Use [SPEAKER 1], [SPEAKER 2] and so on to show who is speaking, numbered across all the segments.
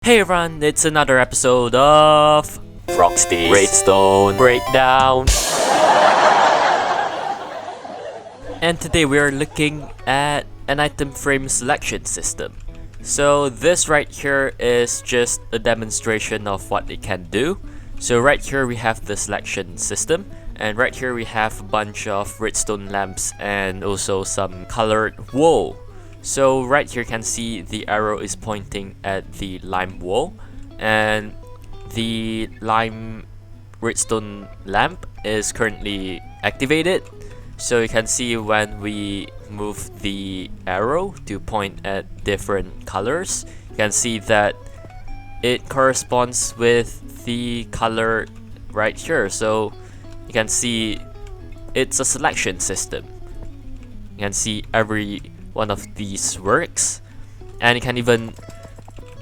[SPEAKER 1] Hey everyone, it's another episode of
[SPEAKER 2] Frogsty's
[SPEAKER 1] Redstone
[SPEAKER 2] Breakdown.
[SPEAKER 1] And today we are looking at an item frame selection system. So this right here is just a demonstration of what it can do. So right here we have the selection system, and right here we have a bunch of redstone lamps and also some colored wool. So right here you can see the arrow is pointing at the lime wool, and the lime redstone lamp is currently activated. So you can see when we move the arrow to point at different colors, you can see that it corresponds with the color right here. So you can see it's a selection system. You can see every one of these works, and you can even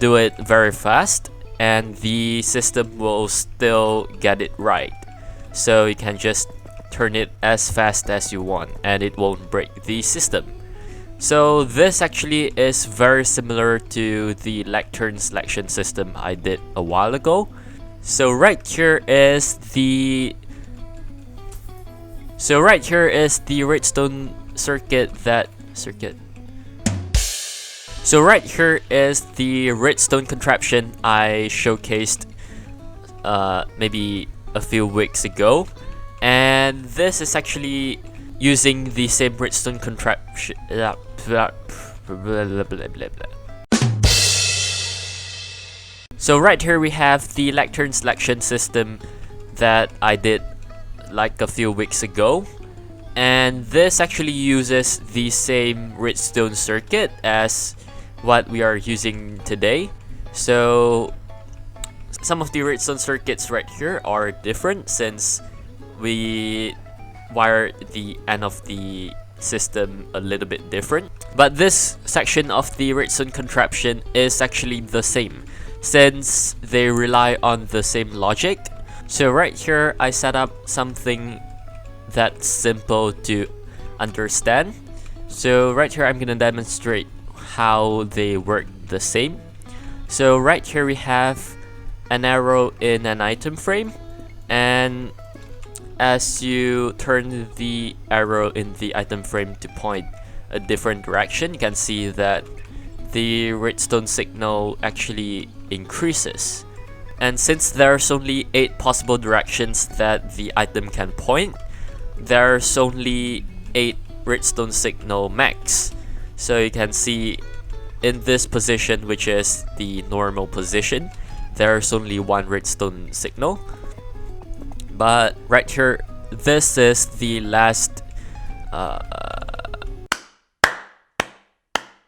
[SPEAKER 1] do it very fast and the system will still get it right. So you can just turn it as fast as you want and it won't break the system. So this actually is very similar to the lectern selection system I did a while ago. So right here is the redstone circuit So right here is the redstone contraption I showcased maybe a few weeks ago, and this is actually using the same redstone contraption. So right here we have the lectern selection system that I did like a few weeks ago, and this actually uses the same redstone circuit as what we are using today. So some of the redstone circuits right here are different since we wire the end of the system a little bit different, but this section of the redstone contraption is actually the same since they rely on the same logic. So right here I set up something that's simple to understand. So right here I'm gonna demonstrate how they work the same. So right here we have an arrow in an item frame, and as you turn the arrow in the item frame to point a different direction, you can see that the redstone signal actually increases. And since there's only 8 possible directions that the item can point, there's only 8 redstone signal max. So you can see in this position, which is the normal position, there's only 1 redstone signal. But right here, this is the last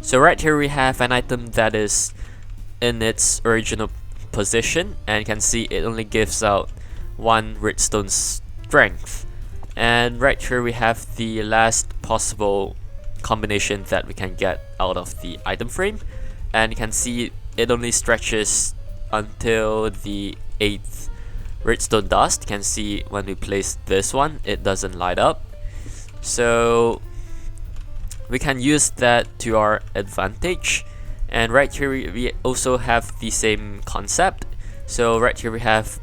[SPEAKER 1] so right here we have an item that is in its original position, and you can see it only gives out 1 redstone strength. And right here we have the last possible combination that we can get out of the item frame, and you can see it only stretches until the 8th redstone dust. You can see when we place this one, it doesn't light up. So we can use that to our advantage. And right here we also have the same concept. So right here we have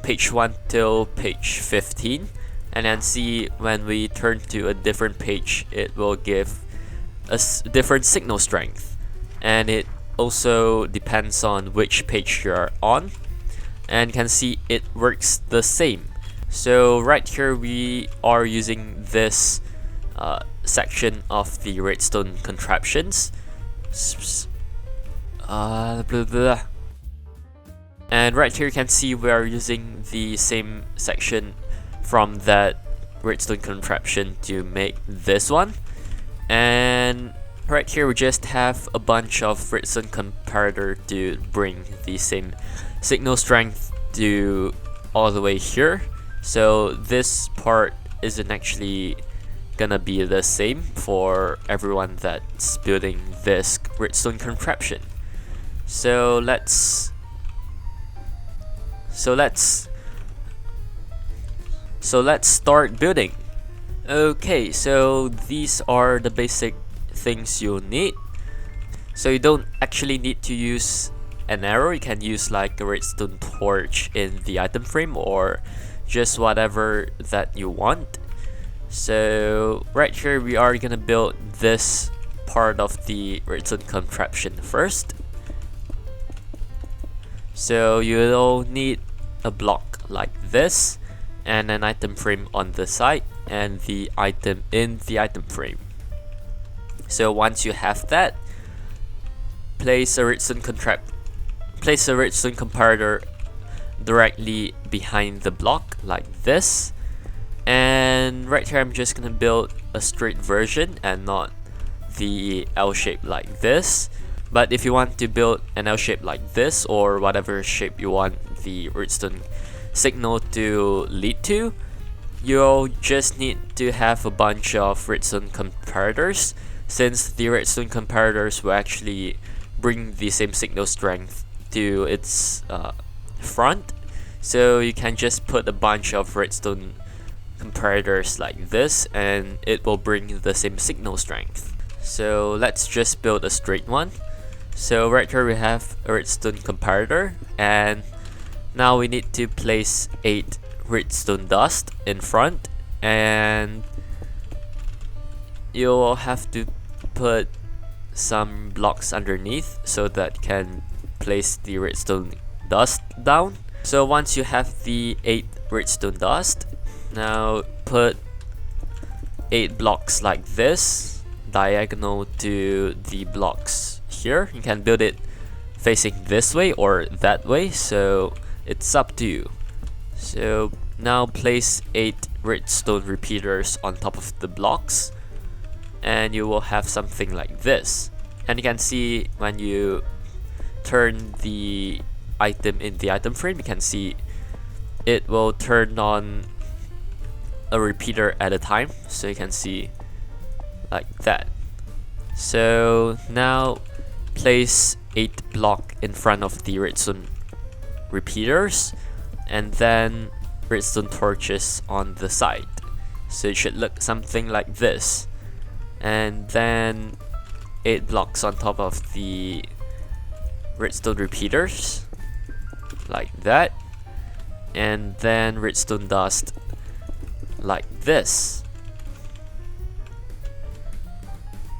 [SPEAKER 1] page 1 till page 15, and then see when we turn to a different page, it will give us different signal strength, and it also depends on which page you're on, and you can see it works the same. So right here we are using this section of the redstone contraptions, and right here you can see we are using the same section from that redstone contraption to make this one. And right here we just have a bunch of redstone comparator to bring the same signal strength to all the way here. So this part isn't actually gonna be the same for everyone that's building this redstone contraption. So let's start building. Okay, so these are the basic things you'll need. So you don't actually need to use an arrow, you can use like a redstone torch in the item frame or just whatever that you want. So right here we are gonna build this part of the redstone contraption first. So you'll need a block like this and an item frame on the side and the item in the item frame. So once you have that, place a redstone comparator directly behind the block like this. And right here I'm just gonna build a straight version and not the L shape like this. But if you want to build an L shape like this or whatever shape you want the redstone signal to lead to, you'll just need to have a bunch of redstone comparators, since the redstone comparators will actually bring the same signal strength to its front. So you can just put a bunch of redstone comparators like this and it will bring the same signal strength. So let's just build a straight one. So right here we have a redstone comparator, and now we need to place 8 redstone dust in front, and you'll have to put some blocks underneath so that can place the redstone dust down. So once you have the 8 redstone dust, now put 8 blocks like this diagonal to the blocks here. You can build it facing this way or that way, so it's up to you. So now place 8 redstone repeaters on top of the blocks and you will have something like this. And you can see when you turn the item in the item frame, you can see it will turn on a repeater at a time, so you can see like that. So now place 8 block in front of the redstone repeaters and then redstone torches on the side, so it should look something like this. And then 8 blocks on top of the redstone repeaters like that, and then redstone dust like this.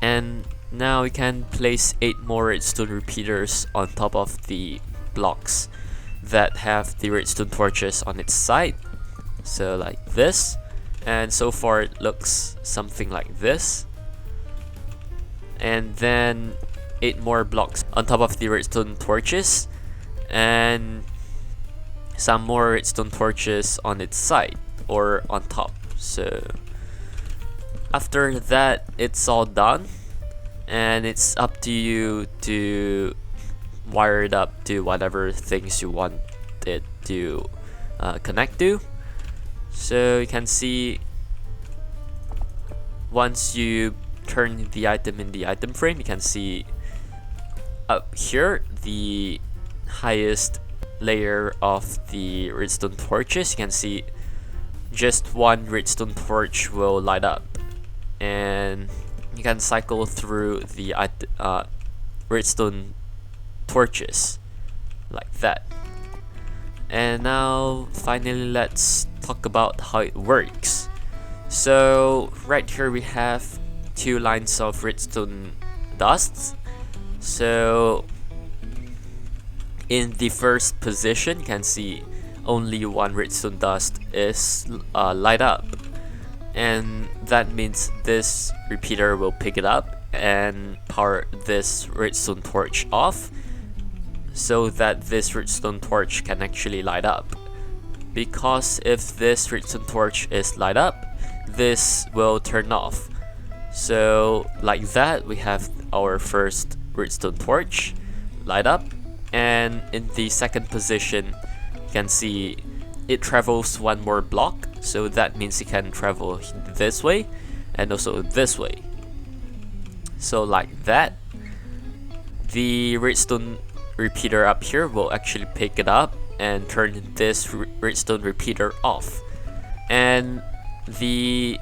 [SPEAKER 1] And now we can place 8 more redstone repeaters on top of the blocks that have the redstone torches on its side, so like this. And so far it looks something like this. And then 8 more blocks on top of the redstone torches and some more redstone torches on its side or on top. So after that, it's all done, and it's up to you to wire it up to whatever things you want it to connect to. So you can see once you turn the item in the item frame, you can see up here the highest layer of the redstone torches. You can see just one redstone torch will light up, and you can cycle through the redstone torches like that. And now finally let's talk about how it works. So right here we have 2 lines of redstone dust. So in the first position, you can see only 1 redstone dust is light up, and that means this repeater will pick it up and power this redstone torch off, so that this redstone torch can actually light up. Because if this redstone torch is light up, this will turn off. So like that, we have our first redstone torch light up, and in the second position you can see it travels 1 more block, so that means it can travel this way and also this way. So like that, the redstone repeater up here will actually pick it up and turn this redstone repeater off. And the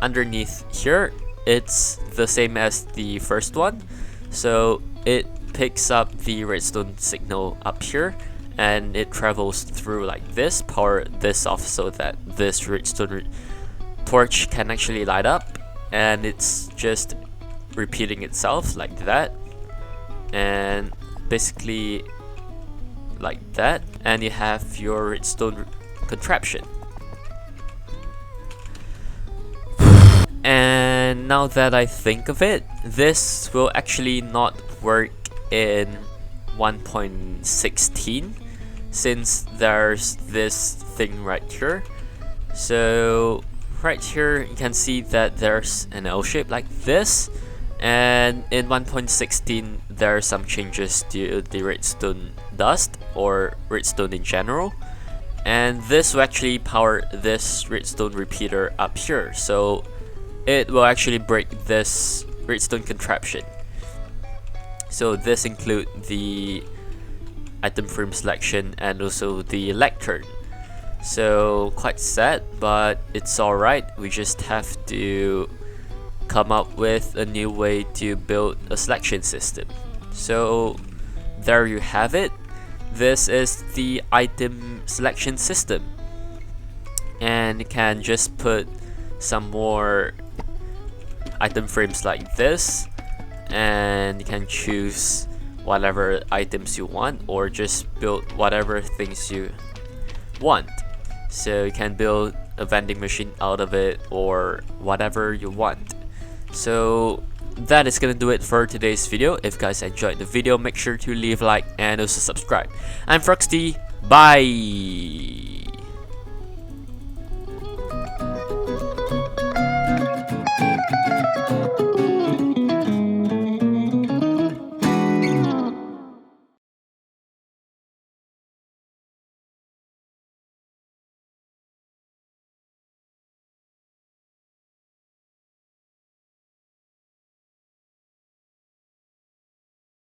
[SPEAKER 1] underneath here, it's the same as the first one, so it picks up the redstone signal up here, and it travels through like this, power this off so that this redstone torch can actually light up, and it's just repeating itself like that, and basically like that, and you have your redstone contraption. And now that I think of it, this will actually not work in 1.16 since there's this thing right here. So right here you can see that there's an L shape like this, and in 1.16 there are some changes to the redstone dust or redstone in general, and this will actually power this redstone repeater up here, so it will actually break this redstone contraption. So this include the item frame selection and also the lectern. So quite sad, but it's alright. We just have to come up with a new way to build a selection system. So there you have it. This is the item selection system, and you can just put some more item frames like this, and you can choose whatever items you want or just build whatever things you want. So you can build a vending machine out of it or whatever you want. So that is gonna do it for today's video. If you guys enjoyed the video, make sure to leave a like and also subscribe. I'm Froxty, bye!